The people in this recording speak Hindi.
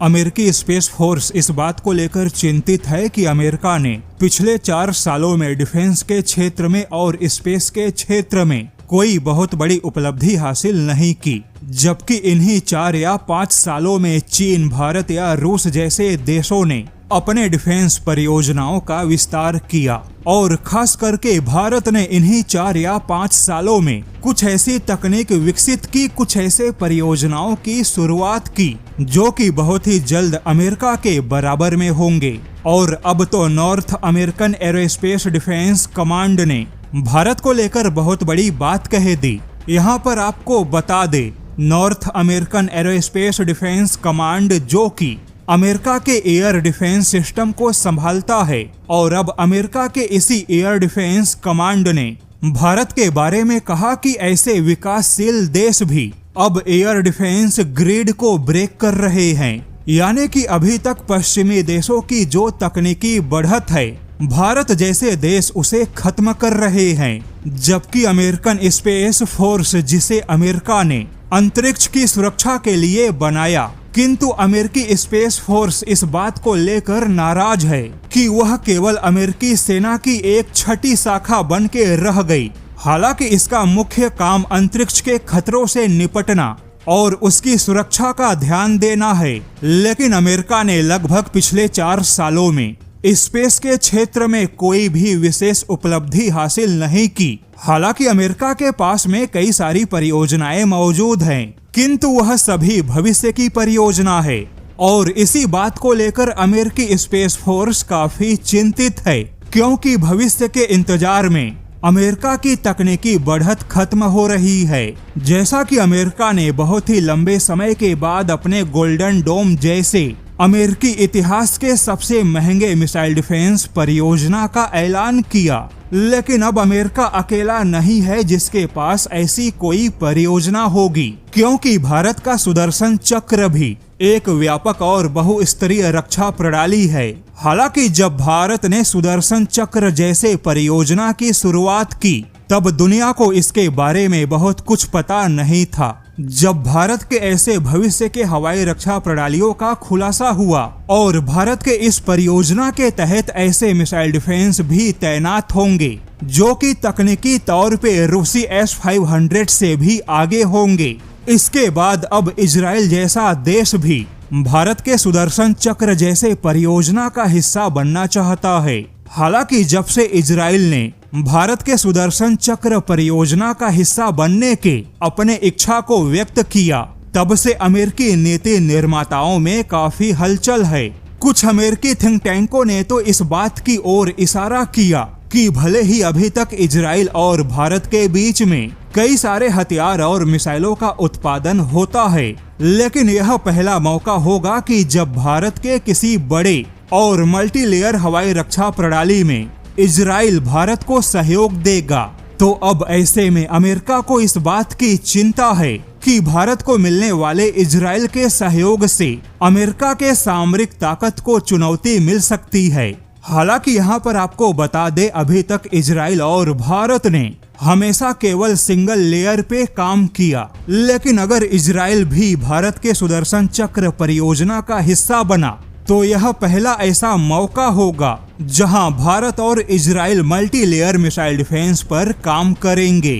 अमेरिकी स्पेस फोर्स इस बात को लेकर चिंतित है कि अमेरिका ने पिछले 4 सालों में डिफेंस के क्षेत्र में और स्पेस के क्षेत्र में कोई बहुत बड़ी उपलब्धि हासिल नहीं की, जबकि इन्हीं 4 या 5 सालों में चीन, भारत या रूस जैसे देशों ने अपने डिफेंस परियोजनाओं का विस्तार किया। और खास करके भारत ने इन्हीं 4 या 5 सालों में कुछ ऐसी तकनीक विकसित की, कुछ ऐसे परियोजनाओं की शुरुआत की जो कि बहुत ही जल्द अमेरिका के बराबर में होंगे। और अब तो north American aerospace defence command ने भारत को लेकर बहुत बड़ी बात कह दी। यहाँ पर आपको बता दे, North American aerospace defence command जो कि अमेरिका के एयर डिफेंस सिस्टम को संभालता है, और अब अमेरिका के इसी एयर डिफेंस कमांड ने भारत के बारे में कहा कि ऐसे विकासशील देश भी अब एयर डिफेंस ग्रिड को ब्रेक कर रहे हैं। यानी कि अभी तक पश्चिमी देशों की जो तकनीकी बढ़त है, भारत जैसे देश उसे खत्म कर रहे हैं। जबकि अमेरिकन स्पेस फोर्स, जिसे अमेरिका ने अंतरिक्ष की सुरक्षा के लिए बनाया, किंतु अमेरिकी स्पेस फोर्स इस बात को लेकर नाराज है कि वह केवल अमेरिकी सेना की एक छठी शाखा बन के रह गई। हालांकि इसका मुख्य काम अंतरिक्ष के खतरों से निपटना और उसकी सुरक्षा का ध्यान देना है। लेकिन अमेरिका ने लगभग पिछले 4 सालों में स्पेस के क्षेत्र में कोई भी विशेष उपलब्धि हासिल नहीं की। हालांकि अमेरिका के पास में कई सारी परियोजनाएं मौजूद हैं, किंतु वह सभी भविष्य की परियोजना है। और इसी बात को लेकर अमेरिकी स्पेस फोर्स काफी चिंतित है, क्योंकि भविष्य के इंतजार में अमेरिका की तकनीकी बढ़त खत्म हो रही है। जैसा कि अमेरिका ने बहुत ही लंबे समय के बाद अपने गोल्डन डोम जैसे अमेरिकी इतिहास के सबसे महंगे मिसाइल डिफेंस परियोजना का ऐलान किया, लेकिन अब अमेरिका अकेला नहीं है जिसके पास ऐसी कोई परियोजना होगी, क्योंकि भारत का सुदर्शन चक्र भी एक व्यापक और बहुस्तरीय रक्षा प्रणाली है। हालांकि जब भारत ने सुदर्शन चक्र जैसे परियोजना की शुरुआत की, तब दुनिया को इसके बारे में बहुत कुछ पता नहीं था। जब भारत के ऐसे भविष्य के हवाई रक्षा प्रणालियों का खुलासा हुआ और भारत के इस परियोजना के तहत ऐसे मिसाइल डिफेंस भी तैनात होंगे जो कि तकनीकी तौर पे रूसी S-500 से भी आगे होंगे, इसके बाद अब इजराइल जैसा देश भी भारत के सुदर्शन चक्र जैसे परियोजना का हिस्सा बनना चाहता है। हालांकि जब से इजराइल ने भारत के सुदर्शन चक्र परियोजना का हिस्सा बनने के अपने इच्छा को व्यक्त किया, तब से अमेरिकी नीति निर्माताओं में काफी हलचल है। कुछ अमेरिकी थिंक टैंकों ने तो इस बात की ओर इशारा किया कि भले ही अभी तक इजराइल और भारत के बीच में कई सारे हथियार और मिसाइलों का उत्पादन होता है, लेकिन यह पहला मौका होगा कि जब भारत के किसी बड़े और मल्टीलेयर हवाई रक्षा प्रणाली में इजराइल भारत को सहयोग देगा। तो अब ऐसे में अमेरिका को इस बात की चिंता है कि भारत को मिलने वाले इजराइल के सहयोग से अमेरिका के सामरिक ताकत को चुनौती मिल सकती है। हालांकि यहाँ पर आपको बता दे, अभी तक इजराइल और भारत ने हमेशा केवल सिंगल लेयर पे काम किया, लेकिन अगर इजराइल भी भारत के सुदर्शन चक्र परियोजना का हिस्सा बना तो यह पहला ऐसा मौका होगा जहां भारत और Israel multi layer missile defence पर काम करेंगे।